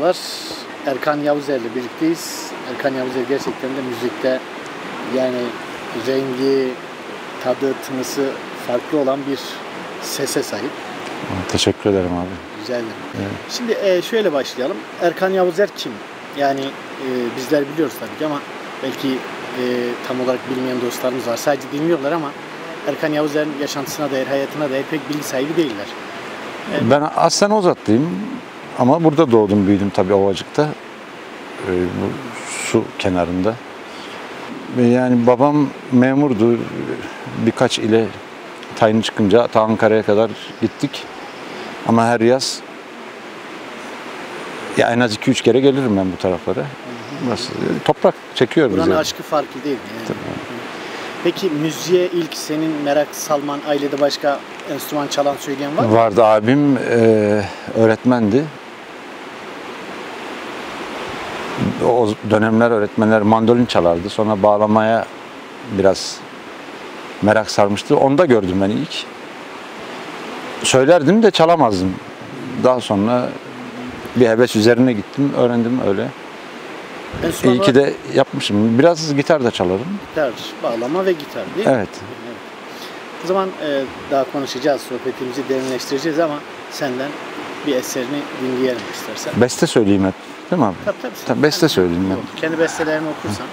merhabalar. Erkan Yavuzer'le birlikteyiz. Erkan Yavuzer gerçekten de müzikte yani rengi, tadı, tınısı farklı olan bir sese sahip. Teşekkür ederim abi. Rica ederim. Evet. Şimdi şöyle başlayalım. Erkan Yavuzer kim? Yani bizler biliyoruz tabii ki ama belki tam olarak bilmeyen dostlarımız var. Sadece dinliyorlar ama Erkan Yavuzer'in yaşantısına dair, hayatına dair pek bilgi sahibi değiller. Ben aslen Ozatlıyım ama burada doğdum, büyüdüm tabii Ovacık'ta. Bu su kenarında. Yani babam memurdu. Birkaç ile tayin çıkınca ta Ankara'ya kadar gittik. Ama her yaz ya en az 2-3 kere gelirim ben bu taraflara. Nasıl? Toprak çekiyor bizi. Buranın aşkı farklı değil mi? Yani? Peki müziğe ilk senin merak salman, ailede başka enstrüman çalan, söyleyen var mı? Vardı, abim öğretmendi. O dönemler öğretmenler mandolin çalardı. Sonra bağlamaya biraz merak sarmıştı. Onu da gördüm ben ilk. Söylerdim de çalamazdım. Daha sonra bir heves üzerine gittim, öğrendim öyle. İyi ki de yapmışım. Biraz gitar da çalarım. Gitar, bağlama ve gitar değil mi? Evet. O zaman daha konuşacağız, sohbetimizi derinleştireceğiz ama senden bir eserini dinleyelim istersen. Beste söyleyeyim hep, değil mi abi? Tabii. Beste söyleyeyim ben. Kendi bestelerini okursan.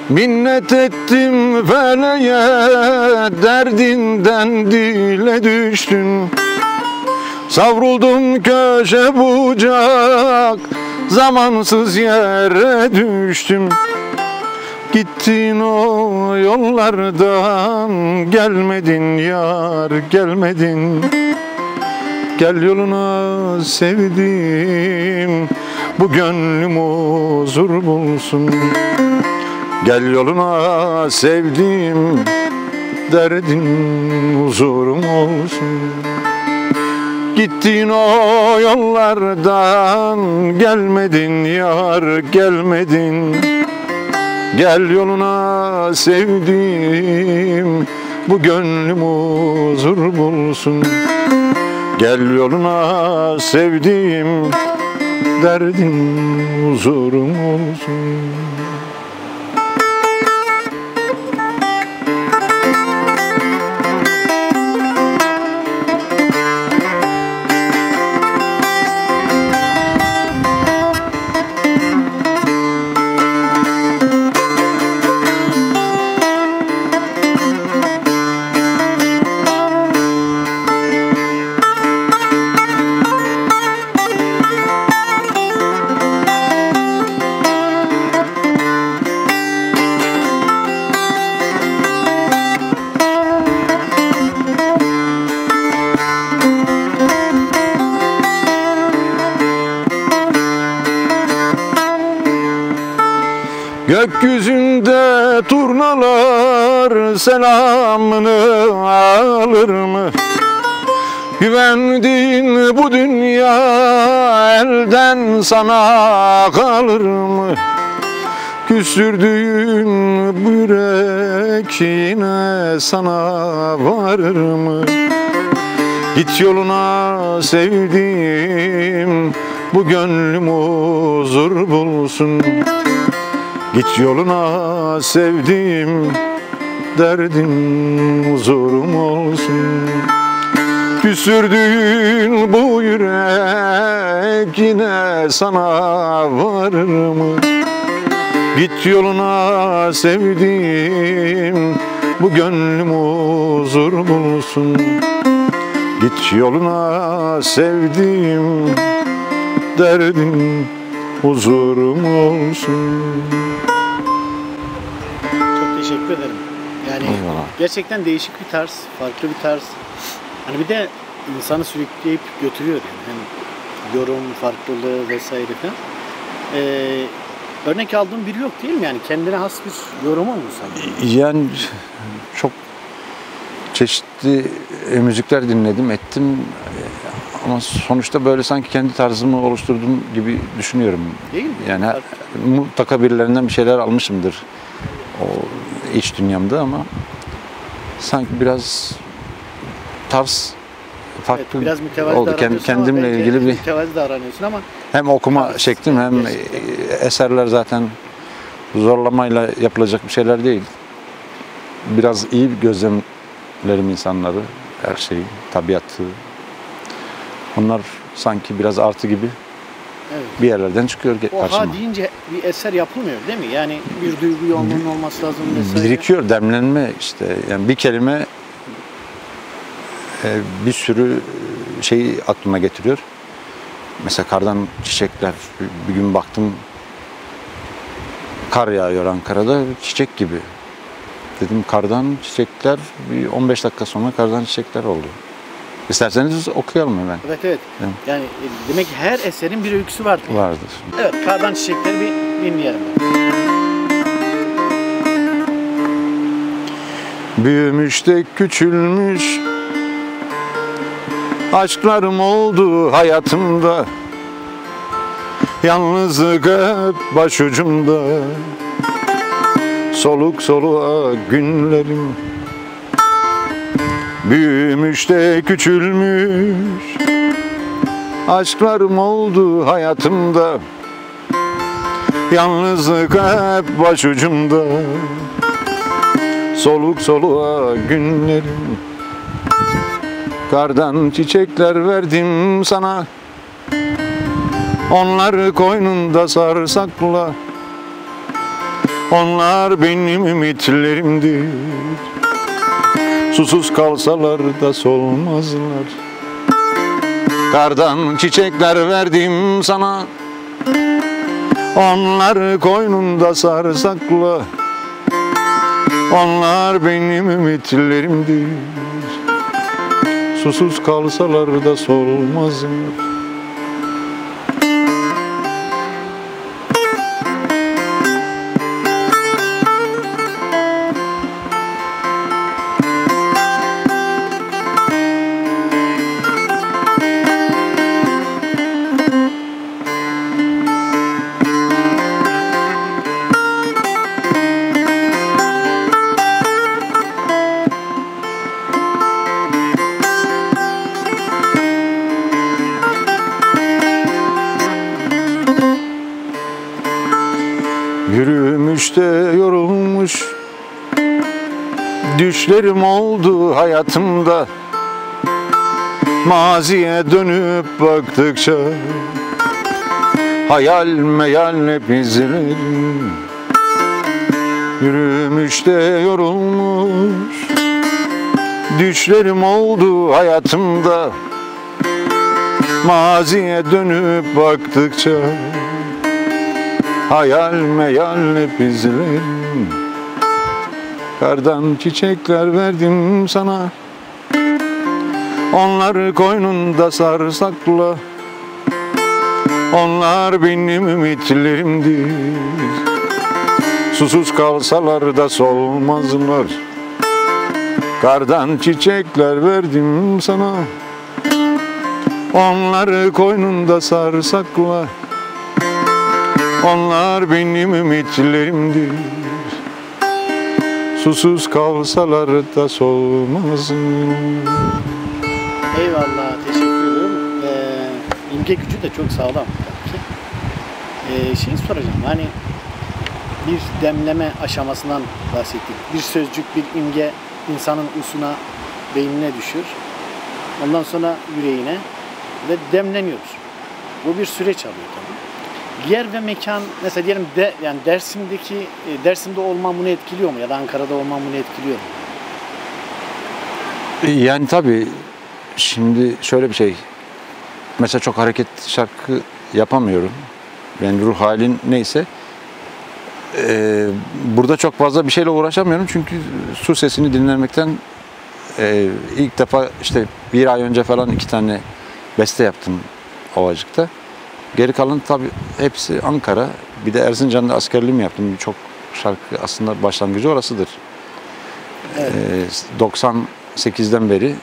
Minnet ettim feleğe, derdinden dile düştün. Savruldum köşe bucak, zamansız yere düştüm. Gittin o yollardan, gelmedin yar, gelmedin. Gel yoluna sevdim, bu gönlüm huzur bulsun. Gel yoluna sevdim, derdin huzurum olsun. Gittin o yollardan, gelmedin yar, gelmedin. Gel yoluna sevdim, bu gönlüm huzur bulsun. Gel yoluna sevdim, derdin huzurum olsun. Gökyüzünde turnalar selamını alır mı? Güvendiğin bu dünya elden sana kalır mı? Küstürdüğün bu yürek yine sana varır mı? Git yoluna sevdiğim, bu gönlüm huzur bulsun. Git yoluna sevdiğim, derdin huzurum olsun. Küstürdüğün bu yürek yine sana varır mı? Git yoluna sevdiğim, bu gönlüm huzur bulsun. Git yoluna sevdiğim, derdin huzurum olsun. Çok teşekkür ederim. Yani Eyvallah. gerçekten değişik bir tarz, farklı bir tarz. Hani bir de insanı sürükleyip götürüyor yani. Hem yorum farklılığı vesaire falan. Örnek aldığın biri yok değil mi? Yani kendine has bir yorumu mu sanki? Yani çok çeşitli müzikler dinledim, ettim. Ama sonuçta böyle sanki kendi tarzımı oluşturdum gibi düşünüyorum. Değil mi? Yani mutlaka birilerinden bir şeyler almışımdır o iç dünyamda ama sanki biraz tarz farklı Evet, biraz mütevazi oldu. davranıyorsun ama Kendimle bence ilgili bir mütevazi davranıyorsun ama hem okuma tarz, şeklim hem gerçekten. eserler zaten zorlamayla yapılacak bir şeyler değil. Biraz iyi gözlemlerim insanları, her şeyi, tabiatı. Onlar sanki biraz artı gibi evet. bir yerlerden çıkıyor O karşıma. ha deyince bir eser yapılmıyor değil mi? Yani bir duygu yoğunluğunun olması lazım vesaire. Birikiyor, demlenme işte. Yani bir kelime bir sürü şeyi aklıma getiriyor. Mesela kardan çiçekler. Bir gün baktım kar yağıyor Ankara'da, çiçek gibi. Dedim kardan çiçekler, bir 15 dakika sonra kardan çiçekler oldu. İsterseniz okuyalım hemen. Evet evet. Evet. Yani demek ki her eserin bir öyküsü var. Vardır. Evet, kardan çiçekleri bir dinleyelim. Büyümüş de küçülmüş, aşklarım oldu hayatımda. Yalnızlık hep başucumda, soluk soluğa günlerim. Büyümüş de küçülmüş, aşklarım oldu hayatımda. Yalnızlık hep başucumda, soluk soluğa günlerim. Kardan çiçekler verdim sana, onları koynunda sarsakla. Onlar benim ümitlerimdir, susuz kalsalar da solmazlar. Kardan çiçekler verdim sana, onları koynunda sarsakla. Onlar benim ümitlerimdir, susuz kalsalar da solmazlar. Yürümüş de yorulmuş, düşlerim oldu hayatımda. Maziye dönüp baktıkça, hayal meyal hep izlerim. Yürümüş de yorulmuş, düşlerim oldu hayatımda. Maziye dönüp baktıkça, hayal meyal hep izlerim. Kardan çiçekler verdim sana, onları koynunda sarsakla. Onlar benim ümitlerimdir, susuz kalsalar da solmazlar. Kardan çiçekler verdim sana, onları koynunda sarsakla. Onlar benim ümitlerimdir, susuz kalsalar da solmazlar. Eyvallah, teşekkür ederim. İmge gücü de çok sağlam tabii ki. Şey soracağım, hani bir demleme aşamasından bahsettik. Bir sözcük, bir imge insanın usuna, beynine düşür. Ondan sonra yüreğine ve demleniyor. Bu bir süreç alıyor tabii. Yer ve mekan, mesela diyelim yani Dersim'de olmam bunu etkiliyor mu ya da Ankara'da olmam bunu etkiliyor mu? Yani tabii şimdi şöyle bir şey. Mesela çok hareketli şarkı yapamıyorum. Yani ruh halin neyse. Burada çok fazla bir şeyle uğraşamıyorum çünkü su sesini dinlemekten ilk defa işte bir ay önce falan 2 tane beste yaptım Ovacık'ta. Geri kalan tabii hepsi Ankara. Bir de Erzincan'da askerliğimi yaptım. Birçok şarkı aslında başlangıcı orasıdır. Evet. 98'den beri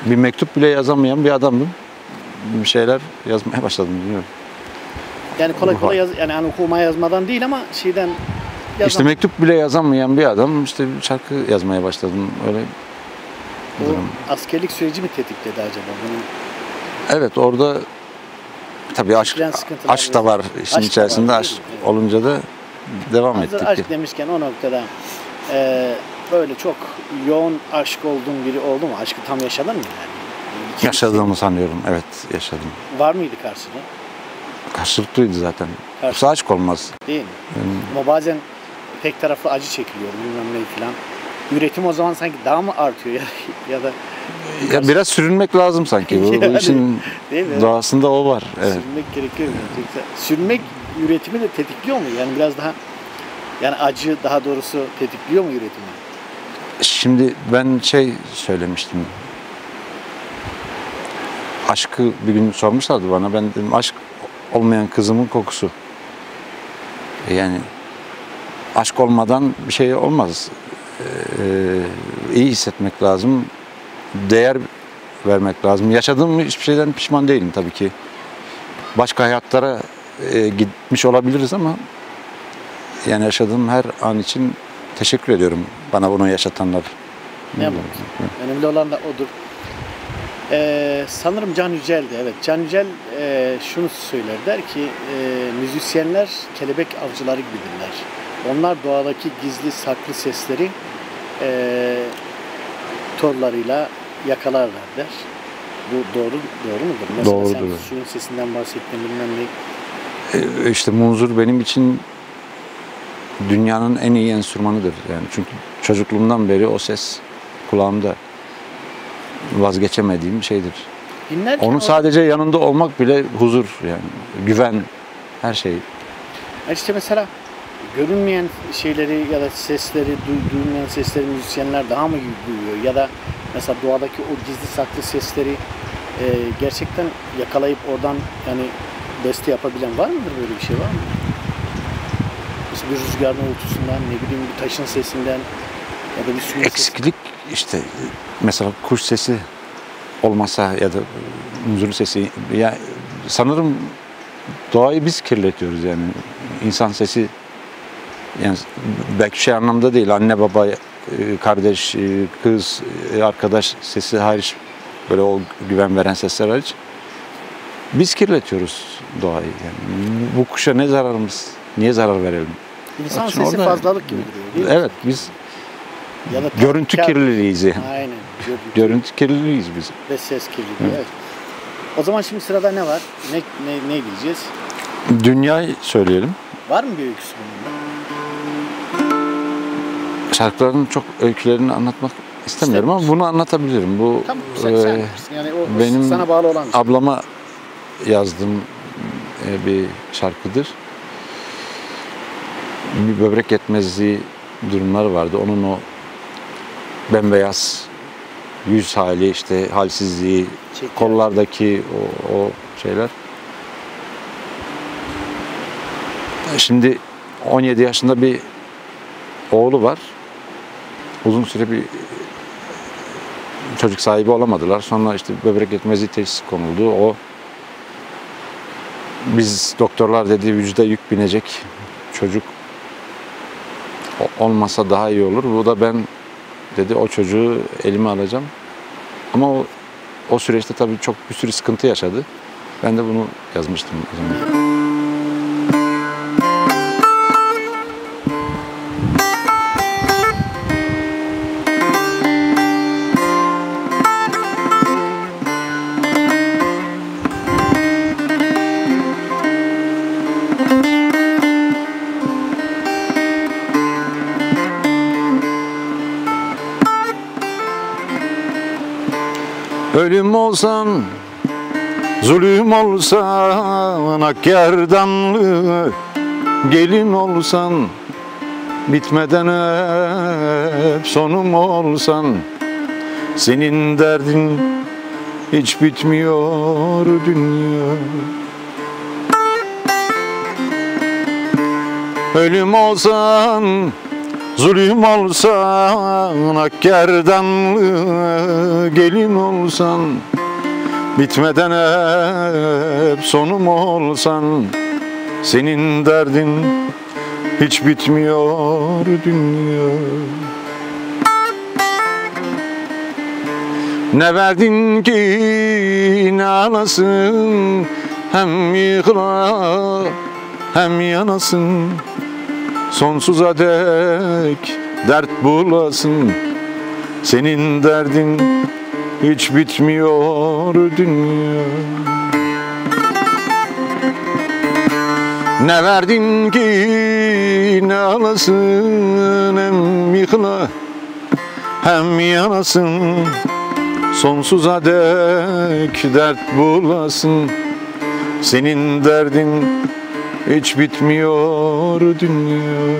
bir mektup bile yazamayan bir adamdım. Bir şeyler yazmaya başladım, bilmiyorum. Yani kolay kolay yani okuma yazmadan değil ama şeyden İşte mektup bile yazamayan bir adam, işte şarkı yazmaya başladım. Öyle o durum. Askerlik süreci mi tetikledi acaba bunu? Evet, orada tabii aşk da var işin içerisinde. Aşk olunca da devam ettik. Aşk demişken o noktada böyle çok yoğun aşk olduğun biri oldu mu? Aşkı tam yaşadın mı yani? Yaşadığımı sanıyorum. Evet, yaşadım. Var mıydı karşılığı? Karşılıklıydı zaten. Yoksa aşk olmaz. Değil mi? Ama bazen tek taraflı acı çekiliyor bilmem ne falan. Üretim o zaman sanki daha mı artıyor ya da ya biraz sürünmek lazım sanki. Bu işin doğasında o var. Evet. Sürünmek gerekiyor. Sürünmek üretimi de tetikliyor mu? Yani biraz daha yani acı daha doğrusu tetikliyor mu üretimi? Şimdi ben söylemiştim. Aşkı bir gün sormuşlardı bana. Ben dedim aşk olmayan kızımın kokusu. Yani aşk olmadan bir şey olmaz. İyi hissetmek lazım. Değer vermek lazım. Yaşadığım hiçbir şeyden pişman değilim tabii ki. Başka hayatlara gitmiş olabiliriz ama yani yaşadığım her an için teşekkür ediyorum bana bunu yaşatanlar. Ne mutlu. Önemli olan da odur. Sanırım Can Yücel'di. Evet, Can Yücel şunu söyler, der ki müzisyenler kelebek avcıları gibidirler. Onlar doğadaki gizli saklı sesleri torlarıyla yakalarlar der. Bu doğru mudur? Mesela Doğrudur. sen suyun sesinden bahsettin bilmem ne. İşte munzur benim için dünyanın en iyi enstrümanıdır. Yani çünkü çocukluğumdan beri o ses kulağımda, vazgeçemediğim şeydir. Dinlerken onun sadece yanında olmak bile huzur, yani güven, her şey. İşte mesela görünmeyen şeyleri ya da sesleri, duyulmayan sesleri müzisyenler daha mı duyuyor ya da mesela doğadaki o gizli saklı sesleri gerçekten yakalayıp oradan yani beste yapabilen var mıdır, böyle bir şey var mı? Mesela bir rüzgarın uğultusundan, ne bileyim bir taşın sesinden ya da bir suyun eksiklik sesi. İşte mesela kuş sesi olmasa ya da huzurlu sesi, ya sanırım doğayı biz kirletiyoruz yani. İnsan sesi yani belki şey anlamda değil, anne baba, kardeş, kız, arkadaş sesi hariç, böyle o güven veren sesler hariç biz kirletiyoruz doğayı yani. Bu kuşa ne zararımız, niye zarar verelim? İnsan sesi orada fazlalık gibi duruyor değil mi? Evet, biz ya da görüntü kirliliğiyiz yani. Aynen. Görüntü kirliliğiyiz biz. Ve ses kirliliği. Evet. O zaman şimdi sırada ne var? Ne diyeceğiz? Dünyayı söyleyelim. Var mı bir öyküsü bunun? Şarkıların çok öykülerini anlatmak istemiyorum ama bunu anlatabilirim. Bu tamam, sen yani o benim sana bağlı olan şey. Ablama yazdığım bir şarkıdır. Bir böbrek yetmezliği durumları vardı. Onun o bembeyaz yüz hali, işte halsizliği, kollardaki o şeyler. Şimdi 17 yaşında bir oğlu var. Uzun süre bir çocuk sahibi olamadılar. Sonra işte böbrek yetmezliği teşhisi konuldu. O, biz doktorlar dedi vücuda yük binecek çocuk olmasa daha iyi olur. Bu da ben dedi o çocuğu elime alacağım. Ama o süreçte tabii çok bir sürü sıkıntı yaşadı. Ben de bunu yazmıştım o zaman. Ölüm olsam Zulüm olsan ak gerdanlı, gelin olsan bitmeden hep sonum olsan. Senin derdin hiç bitmiyor dünya. Ölüm olsan, zulüm olsan ak gerdanlı, gelin olsan bitmeden hep sonum olsan. Senin derdin hiç bitmiyor dünya. Ne verdin ki ne alasın, hem yıkıla hem yanasın. Sonsuza dek dert bulasın. Senin derdin hiç bitmiyor dünya. Ne verdin ki ne alasın, hem yıkıla hem yanasın. Sonsuza dek dert bulasın. Senin derdin hiç bitmiyor dünya.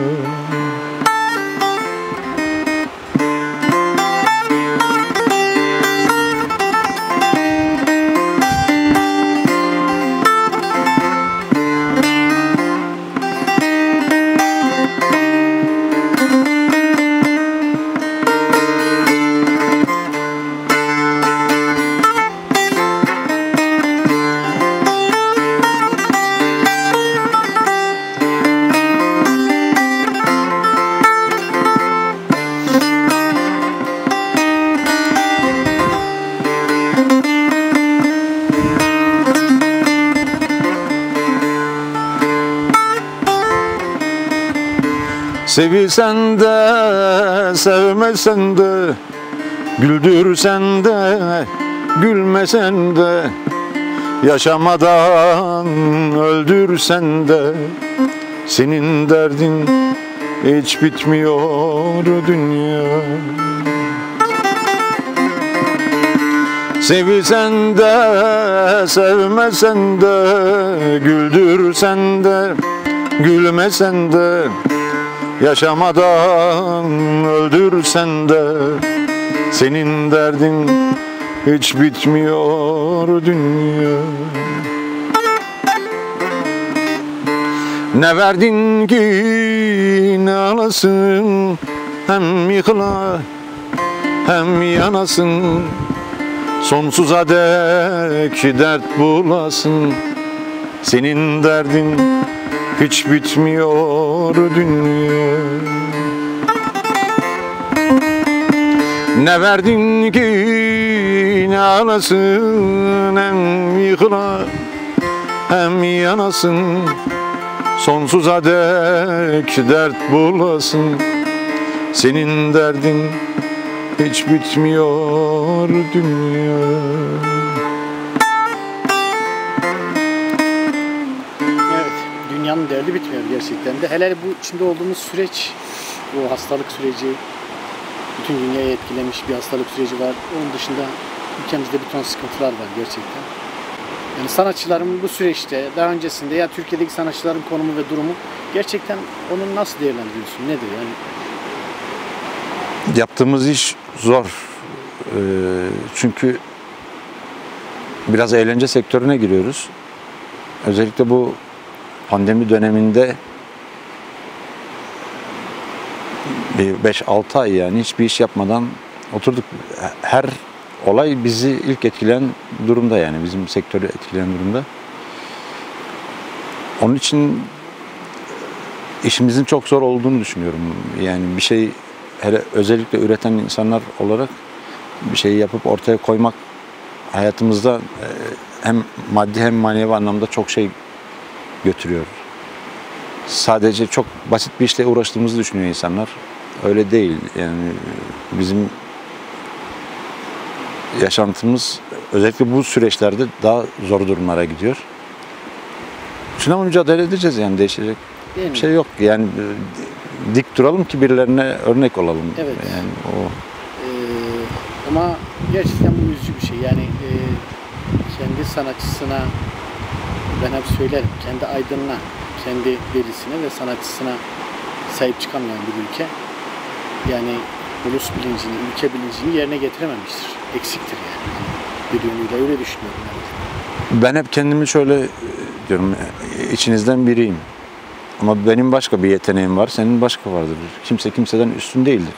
Sevilsen de sevmesen de, güldürsen de gülmesen de, yaşamadan öldürsen de, senin derdin hiç bitmiyor dünya. Sevilsen de sevmesen de, güldürsen de gülmesen de, yaşamadan öldürsen de, senin derdin hiç bitmiyor dünya. Ne verdin ki ne alasın, hem yıkıla hem yanasın. Sonsuza dek dert bulasın. Senin derdin hiç bitmiyor dünya. Ne verdin ki ne alasın, hem yıkıla hem yanasın. Sonsuza dek dert bulasın. Senin derdin hiç bitmiyor dünya. Dünyanın derdi bitmiyor gerçekten de. Hele bu içinde olduğumuz süreç, bu hastalık süreci, bütün dünyayı etkilemiş bir hastalık süreci var. Onun dışında ülkemizde bir ton sıkıntılar var gerçekten. Yani sanatçıların bu süreçte, daha öncesinde ya Türkiye'deki sanatçıların konumu ve durumu gerçekten onu nasıl değerlendiriyorsun? Nedir yani? Yaptığımız iş zor. Çünkü biraz eğlence sektörüne giriyoruz. Özellikle bu pandemi döneminde bir 5-6 ay yani hiçbir iş yapmadan oturduk. Her olay bizi ilk etkileyen durumda, yani bizim sektörü etkileyen durumda. Onun için işimizin çok zor olduğunu düşünüyorum. Yani bir şey, hele özellikle üreten insanlar olarak bir şey yapıp ortaya koymak hayatımızda hem maddi hem manevi anlamda çok şey götürüyor. Sadece çok basit bir işle uğraştığımızı düşünüyor insanlar. Öyle değil. Yani bizim yaşantımız özellikle bu süreçlerde daha zor durumlara gidiyor. Şuna mücadele edeceğiz, yani değişecek bir şey yok. Yani dik duralım ki birilerine örnek olalım. Evet. Yani o. Ama gerçekten bu üzücü bir şey. Yani kendi sanatçısına, ben hep söylerim, kendi aydınına, kendi delisine ve sanatçısına sahip çıkamayan bir ülke, yani ulus bilincini, ülke bilincini yerine getirememiştir. Eksiktir yani. Bir yönüyle öyle düşünüyorum. Ben hep kendimi şöyle diyorum, içinizden biriyim. Ama benim başka bir yeteneğim var, senin başka vardır. Kimse kimseden üstün değildir.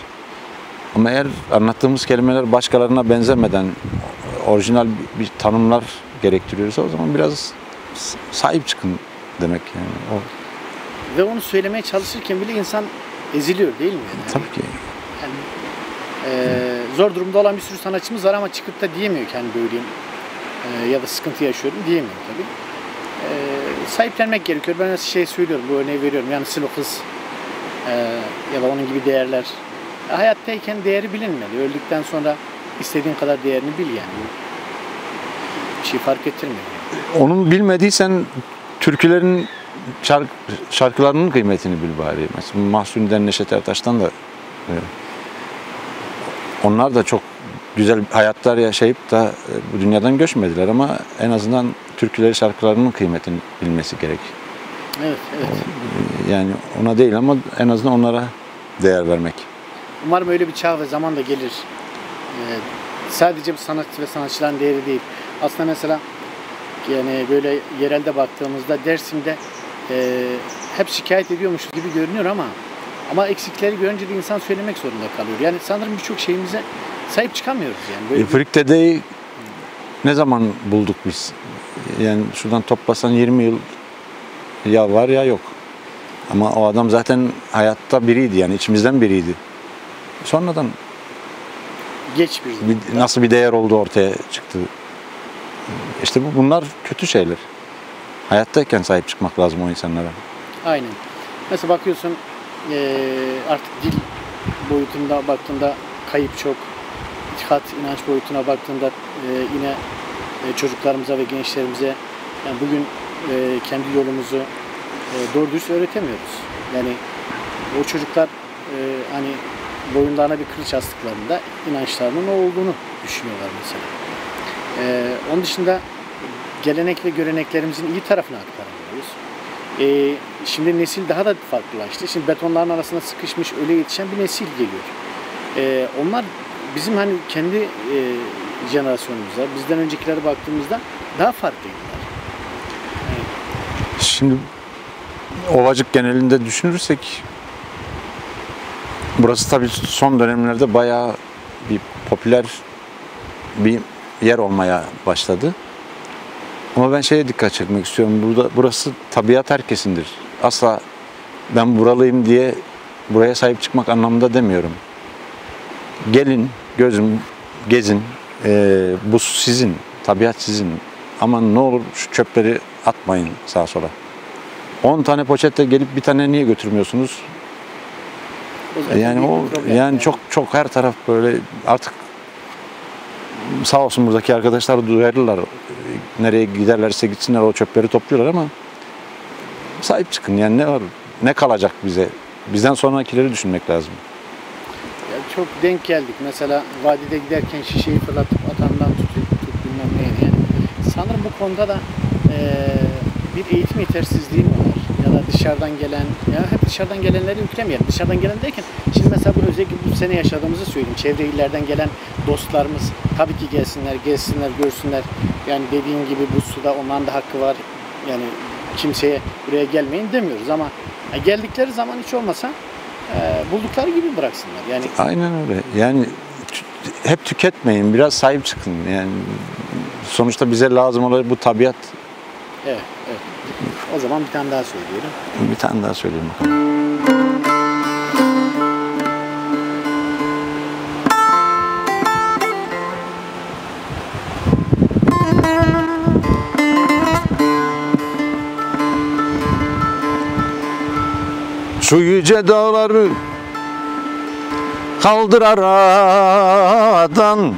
Ama eğer anlattığımız kelimeler başkalarına benzemeden orijinal bir tanımlar gerektiriyorsa o zaman biraz sahip çıkın demek yani. O. Ve onu söylemeye çalışırken bile insan eziliyor değil mi? Yani? Tabii ki. Yani, zor durumda olan bir sürü sanatçımız var ama çıkıp da diyemiyor kendi böyleyim ya da sıkıntı yaşıyorum diyemiyor tabii. Sahiplenmek gerekiyor. Ben şey söylüyorum, bu örneği veriyorum. Yani Sılo Kız ya da onun gibi değerler. Hayattayken değeri bilinmeli. Öldükten sonra istediğin kadar değerini bil yani. Bir şey fark ettirmiyor. Onun bilmediysen türkülerin şarkılarının kıymetini bil bari. Mesela Mahsuni'den, Neşet Ertaş'tan da onlar da çok güzel hayatlar yaşayıp da bu dünyadan göçmediler ama en azından türküleri, şarkılarının kıymetini bilmesi gerek. Evet, evet. Yani ona değil ama en azından onlara değer vermek. Umarım öyle bir çağ ve zaman da gelir. Sadece bu sanatçı ve sanatçıların değeri değil. Aslında mesela yani böyle yerelde baktığımızda Dersim'de hep şikayet ediyormuşuz gibi görünüyor ama eksikleri görünce de insan söylemek zorunda kalıyor. Yani sanırım birçok şeyimize sahip çıkamıyoruz yani. Böyle Frikte'deyi ne zaman bulduk biz? Yani şuradan toplasan 20 yıl ya var ya yok. Ama o adam zaten hayatta biriydi yani içimizden biriydi. Sonradan geç nasıl bir değer olduğu ortaya çıktı. İşte bunlar kötü şeyler. Hayattayken sahip çıkmak lazım o insanlara. Aynen. Mesela bakıyorsun artık dil boyutunda baktığında kayıp çok. İtikat, inanç boyutuna baktığında yine çocuklarımıza ve gençlerimize yani bugün kendi yolumuzu doğru dürüst öğretemiyoruz. Yani o çocuklar hani boyunlarına bir kılıç astıklarında inançlarının o olduğunu düşünüyorlar mesela. Onun dışında gelenek ve göreneklerimizin iyi tarafını aktaramıyoruz. Şimdi nesil daha da farklılaştı. Şimdi betonların arasında sıkışmış, öyle yetişen bir nesil geliyor. Onlar bizim hani kendi jenerasyonumuza, bizden öncekilere baktığımızda daha farklıydılar. Yani, şimdi Ovacık genelinde düşünürsek burası tabii son dönemlerde bayağı bir popüler bir yer olmaya başladı. Ama ben şeye dikkat çekmek istiyorum. Burası tabiat herkesindir. Asla ben buralıyım diye buraya sahip çıkmak anlamında demiyorum. Gelin, gezin. Bu sizin, tabiat sizin. Ama ne olur şu çöpleri atmayın sağa sola. 10 tane poşette gelip bir tane niye götürmüyorsunuz? Yani çok her taraf böyle artık sağ olsun buradaki arkadaşlar duyarlılar. Nereye giderlerse gitsinler o çöpleri topluyorlar ama sahip çıkın yani ne var? Ne kalacak bize? Bizden sonrakileri düşünmek lazım. Ya çok denk geldik. Mesela vadide giderken şişeyi fırlatıp atandan tut bilmem neydi yani. Sanırım bu konuda da bir eğitim yetersizliği mi var? Ya da dışarıdan gelen, ya hep dışarıdan gelenleri yüklemeyelim. Dışarıdan gelen derken, şimdi mesela bu özellikle bu sene yaşadığımızı söyleyeyim. Çevre illerden gelen dostlarımız tabii ki gelsinler, görsünler. Yani dediğin gibi bu suda onların da hakkı var. Yani kimseye buraya gelmeyin demiyoruz ama geldikleri zaman hiç olmasa buldukları gibi bıraksınlar. Yani aynen öyle. Yani hep tüketmeyin, biraz sahip çıkın. Yani sonuçta bize lazım olan bu tabiat. Evet, evet. O zaman bir tane daha söyleyelim. Bir tane daha söyleyeyim bakalım. Şu yüce dağları kaldır aradan,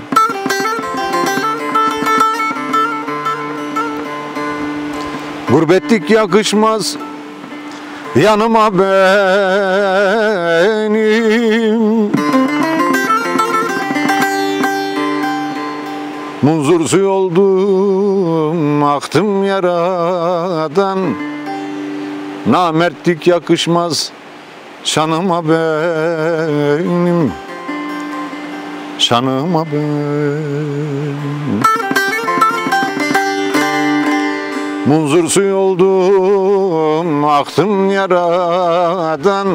gurbetlik yakışmaz yanıma benim. Munzur suyu oldu yaradan, namertlik yakışmaz şanıma benim, şanıma benim. Munzur suyu oldum, aktım yaradan,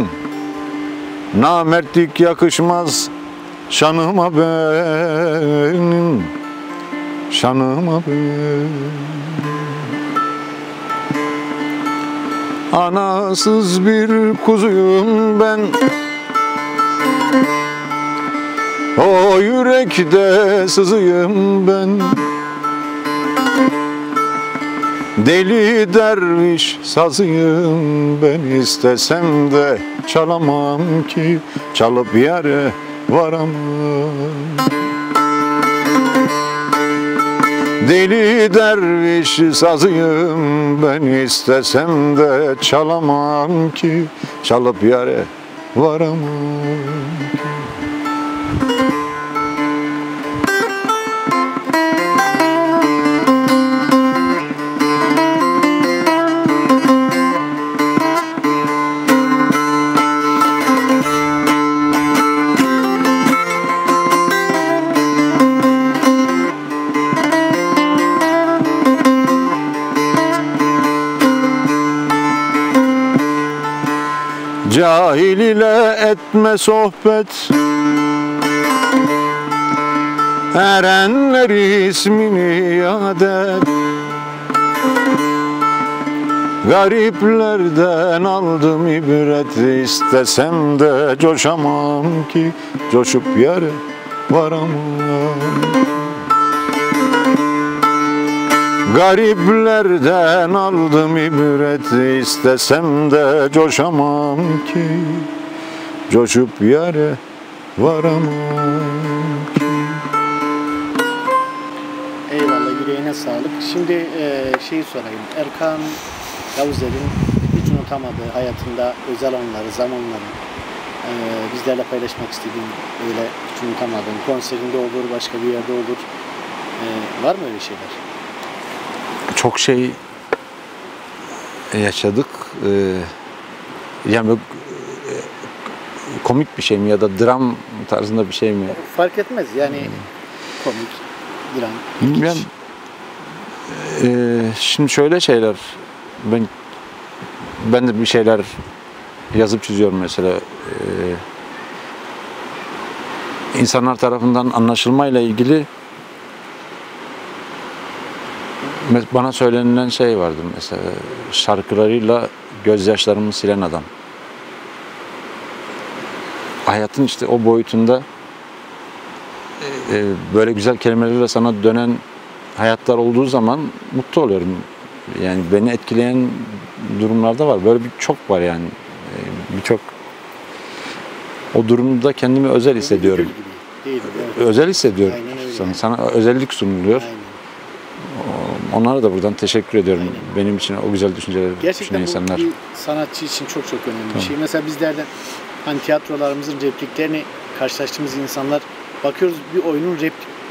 namertlik yakışmaz şanıma benim, şanıma benim. Anasız bir kuzuyum ben, o yürekte sızıyım ben. Deli derviş sazıyım ben, istesem de çalamam ki, çalıp yere varamam. Deli derviş sazıyım ben, istesem de çalamam ki, çalıp yere varamam ki. Cahil ile etme sohbet, erenler ismini yad et. Gariplerden aldım ibret, istesem de coşamam ki, coşup yere varamam. Gariplerden aldım ibret, istesem de coşamam ki, coşup yere varamam ki. Eyvallah, yüreğine sağlık. Şimdi şeyi sorayım. Erkan Yavuzer'in hiç unutamadığı hayatında özel anları, zamanları bizlerle paylaşmak istediğin, öyle hiç unutamadığın, konserinde olur, başka bir yerde olur. Var mı öyle şeyler? Çok şey yaşadık. Yani böyle, komik bir şey mi ya da dram tarzında bir şey mi? Fark etmez yani, komik, dram. Bilmiyorum. Şimdi şöyle şeyler, ben de bir şeyler yazıp çiziyorum mesela. İnsanlar tarafından anlaşılmayla ilgili bana söylenilen şey vardı mesela, şarkılarıyla gözyaşlarımı silen adam. Hayatın işte o boyutunda böyle güzel kelimelerle sana dönen hayatlar olduğu zaman mutlu oluyorum. Yani beni etkileyen durumlarda var. Böyle çok var yani. Birçok o durumda kendimi özel hissediyorum. Değil, evet. Özel hissediyorum. Aynen öyle. Sana özellik sunuluyor. Aynen. Onlara da buradan teşekkür ediyorum. Aynen. Benim için o güzel düşünceleri Gerçekten düşünen insanlar. bu bir sanatçı için çok çok önemli bir şey. Mesela bizlerden hani tiyatrolarımızın repliklerini karşılaştığımız insanlar, bakıyoruz bir oyunun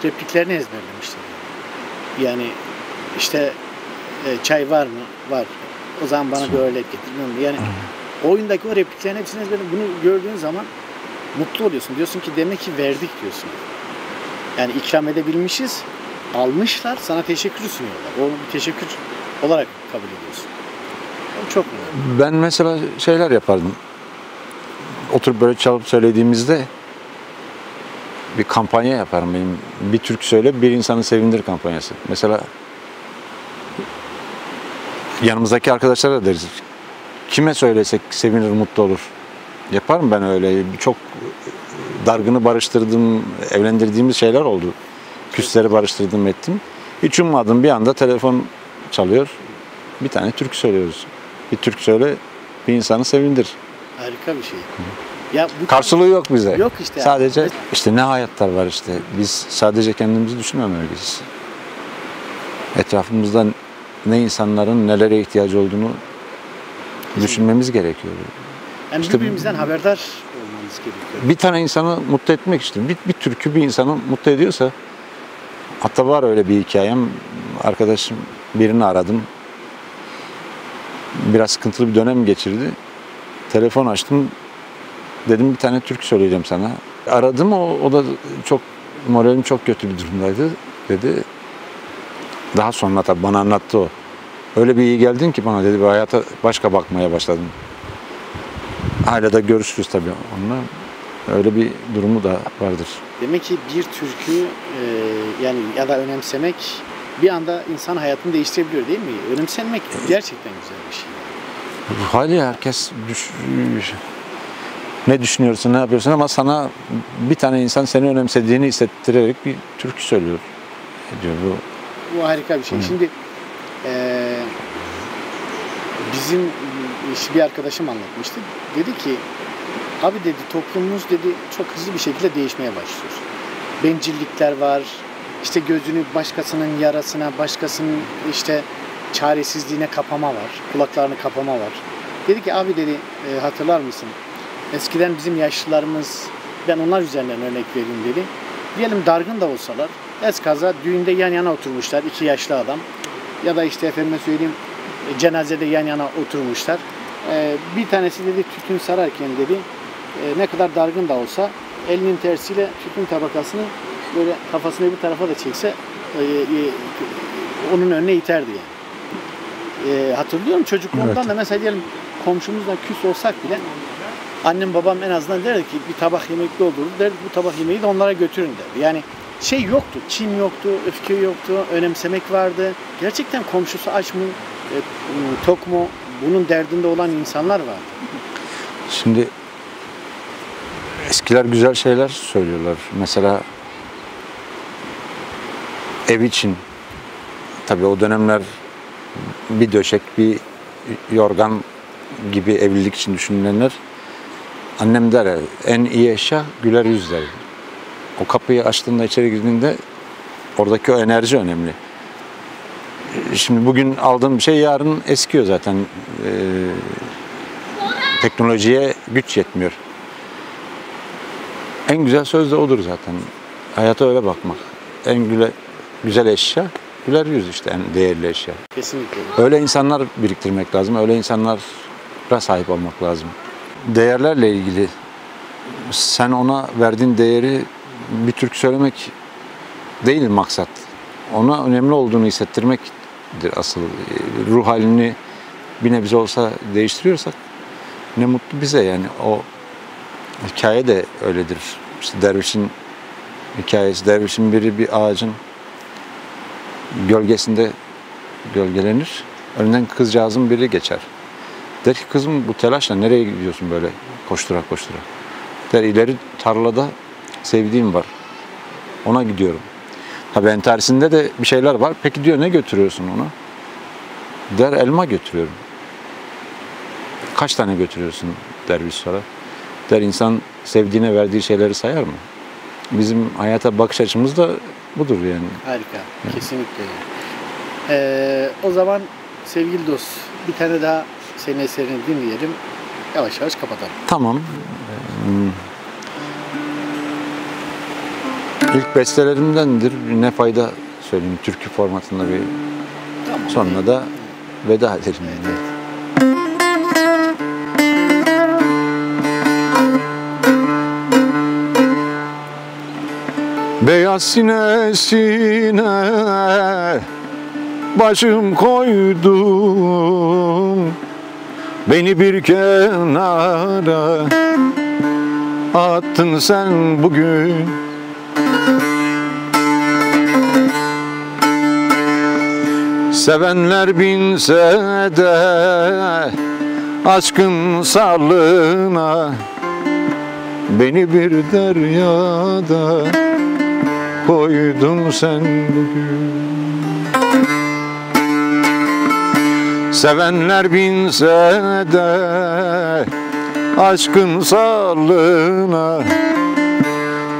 repliklerini ezberlemişler. Yani işte çay var mı? Var. O zaman bana bir öğlet getir. Yani oyundaki o repliklerin hepsini ezberledim. Bunu gördüğün zaman mutlu oluyorsun. Diyorsun ki demek ki verdik diyorsun. Yani ikram edebilmişiz. Almışlar, sana teşekkür sunuyorlar. Onu bir teşekkür olarak kabul ediyorsun. O çok önemli. Ben mesela şeyler yapardım. Oturup böyle çalıp söylediğimizde bir kampanya yaparım benim. Bir türkü söyle, bir insanı sevindir kampanyası. Mesela yanımızdaki arkadaşlara da deriz. Kime söylesek sevinir, mutlu olur. Yaparım ben öyle. Çok dargını barıştırdığım, evlendirdiğimiz şeyler oldu. Küsleri barıştırdım, ettim. Hiç ummadım, bir anda telefon çalıyor. Bir tane türkü söylüyoruz. Bir türkü söyle, bir insanı sevindir. Harika bir şey. Ya bu Karşılığı yok bize. Yok işte. Sadece Yani. işte ne hayatlar var işte. Biz sadece kendimizi düşünmemeliyiz. Etrafımızda ne insanların nelere ihtiyacı olduğunu düşünmemiz gerekiyor. Yani İşte birbirimizden haberdar olmamız gerekiyor. bir tane insanı mutlu etmek için, bir türkü bir insanı mutlu ediyorsa, hatta var öyle bir hikayem, arkadaşım birini aradım, biraz sıkıntılı bir dönem geçirdi. Telefon açtım. Dedim bir tane türkü söyleyeceğim sana. Aradım, o da çok moralim çok kötü bir durumdaydı dedi. Daha sonra tabii bana anlattı o. Öyle bir iyi geldin ki bana dedi, bir hayata başka bakmaya başladım. Hala da görüşürüz tabii onunla. Öyle bir durumu da vardır. Demek ki bir türkü yani ya da önemsemek bir anda insan hayatını değiştirebiliyor değil mi? Önemsenmek gerçekten güzel bir şey. Ruh hali, herkes ne düşünüyorsun, ne yapıyorsun ama sana bir tane insan seni önemsediğini hissettirerek bir türkü söylüyor. Diyor bu. Bu harika bir şey. Şimdi bizim bir arkadaşım anlatmıştı. Dedi ki abi dedi toplumumuz dedi çok hızlı bir şekilde değişmeye başlıyor. Bencillikler var. İşte gözünü başkasının yarasına, başkasının işte çaresizliğine kapama var. Kulaklarını kapama var. Dedi ki abi dedi hatırlar mısın? Eskiden bizim yaşlılarımız, ben onlar üzerinden örnek vereyim dedi. Diyelim dargın da olsalar, eskaza düğünde yan yana oturmuşlar iki yaşlı adam. Ya da işte efendime söyleyeyim cenazede yan yana oturmuşlar. Bir tanesi dedi tütün sararken dedi ne kadar dargın da olsa elinin tersiyle tütün tabakasını böyle kafasını bir tarafa da çekse onun önüne iterdi yani. Hatırlıyorum çocukluğumdan Evet. da mesela diyelim komşumuzla küs olsak bile annem babam en azından derdi ki bir tabak yemekli olur derdi, bu tabak yemeği de onlara götürün derdi. Yani şey yoktu, kin yoktu, öfke yoktu, önemsemek vardı. Gerçekten komşusu aç mı, tok mu bunun derdinde olan insanlar vardı. Şimdi eskiler güzel şeyler söylüyorlar. Mesela ev için, tabii o dönemler bir döşek, bir yorgan gibi evlilik için düşünülenler. Annem der ya, en iyi eşya güler yüz der. O kapıyı açtığında, içeri girdiğinde oradaki o enerji önemli. Şimdi bugün aldığım bir şey yarın eskiyor zaten. Teknolojiye güç yetmiyor. En güzel söz de odur zaten. Hayata öyle bakmak. En güzel eşya güler yüz, işte en değerli eşya. Kesinlikle. Öyle insanlar biriktirmek lazım. Öyle insanlara sahip olmak lazım. Değerlerle ilgili sen ona verdiğin değeri bir türkü söylemek değil maksat. Ona önemli olduğunu hissettirmektir asıl. Ruh halini bir nebze olsa değiştiriyorsak ne mutlu bize yani. O hikaye de öyledir. İşte dervişin hikayesi. Dervişin biri bir ağacın gölgesinde gölgelenir. Önünden kızcağızın biri geçer. Der ki kızım bu telaşla nereye gidiyorsun böyle koştura koştura? Der ileri tarlada sevdiğim var. Ona gidiyorum. Tabii entarisinde de bir şeyler var. Peki diyor ne götürüyorsun ona? Der elma götürüyorum. Kaç tane götürüyorsun der bir sorar. Der insan sevdiğine verdiği şeyleri sayar mı? Bizim hayata bakış açımız da budur yani. Harika. Kesinlikle. O zaman sevgili dost bir tane daha senin eserini dinleyelim. Yavaş yavaş kapatalım. Tamam. İlk bestelerimdendir. Ne fayda söyleyeyim türkü formatında bir. Tamam. Sonra da veda edelim. Evet. Beyaz sinesine başım koydum, beni bir kenara attın sen bugün. Sevenler binse de aşkın sarlığına, beni bir deryada koydun sen bugün. Sevenler binse de aşkın sarlığına,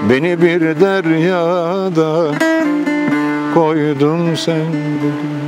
beni bir deryada koydun sen bugün.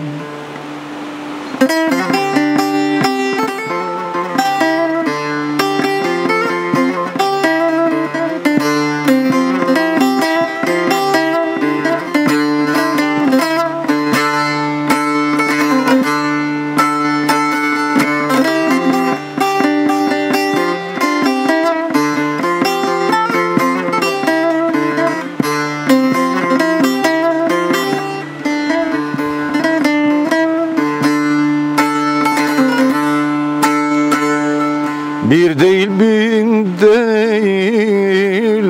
değil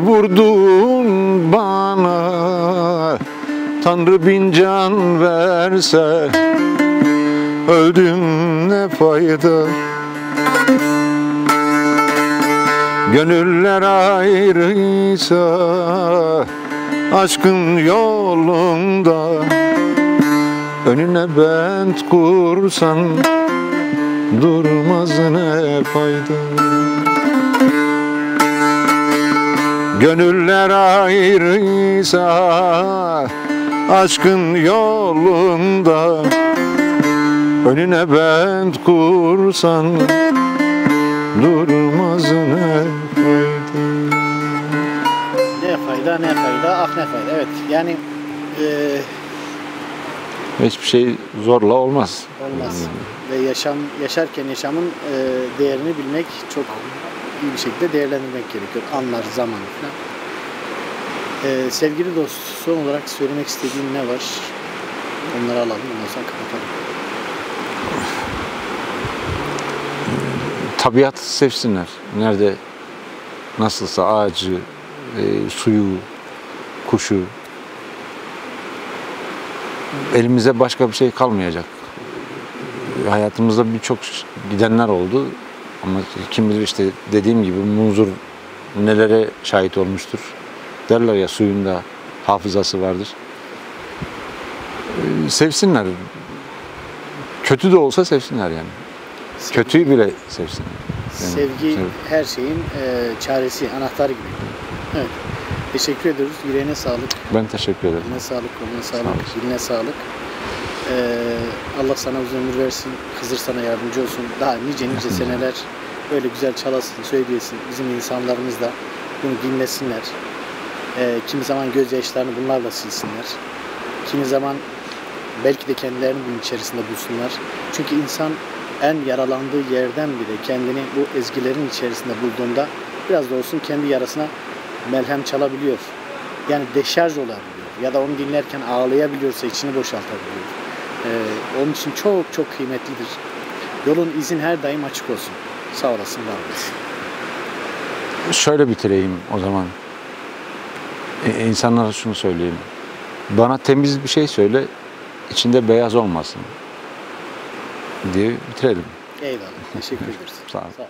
vurdun bana, Tanrı bin can verse öldüm ne fayda. Gönüller ayrıysa aşkın yolunda, önüne bent kursan durmaz ne fayda. Gönüller ayrıysa aşkın yolunda, önüne bent kursan durmaz ne fayda. Ne fayda, ne fayda, ah ne fayda. Evet, yani hiçbir şey zorla olmaz. olmaz. Ve yaşarken yaşamın değerini bilmek, çok iyi bir şekilde değerlendirmek gerekiyor. Anlar, zaman falan. Sevgili dost, son olarak söylemek istediğin ne var? Onları alalım, ondan sonra kapatalım. Tabiatı sevsinler. Nerede nasılsa ağacı, suyu, kuşu. Elimize başka bir şey kalmayacak. Hayatımızda birçok gidenler oldu. Ama kim bilir işte dediğim gibi munzur nelere şahit olmuştur. Derler ya, suyun da hafızası vardır. Sevsinler. Kötü de olsa sevsinler yani. Kötüyü bile sevsinler. Yani, Sevgi her şeyin çaresi, anahtarı gibi. Evet. Teşekkür ediyoruz. Yüreğine sağlık. Ben teşekkür ederim. Eline sağlık, koluna sağlık, diline sağlık. Allah sana uzun ömür versin. Hızır sana yardımcı olsun. Daha nice seneler böyle güzel çalasın, söyleyesin. Bizim insanlarımız da bunu dinlesinler. Kimi zaman gözyaşlarını bunlarla silsinler. Kimi zaman belki de kendilerini bunun içerisinde bulsunlar. Çünkü insan en yaralandığı yerden bile kendini bu ezgilerin içerisinde bulduğunda biraz da olsun kendi yarasına melhem çalabiliyor. Yani deşarj olabiliyor. Ya da onu dinlerken ağlayabiliyorsa içini boşaltabiliyor. Onun için çok çok kıymetlidir. Yolun, izin her daim açık olsun. Sağ olasın, var olasın. Şöyle bitireyim o zaman. İnsanlara şunu söyleyeyim. Bana temiz bir şey söyle, içinde beyaz olmasın diye bitirelim. Eyvallah. Teşekkür ederiz. Sağ ol. Sağ ol.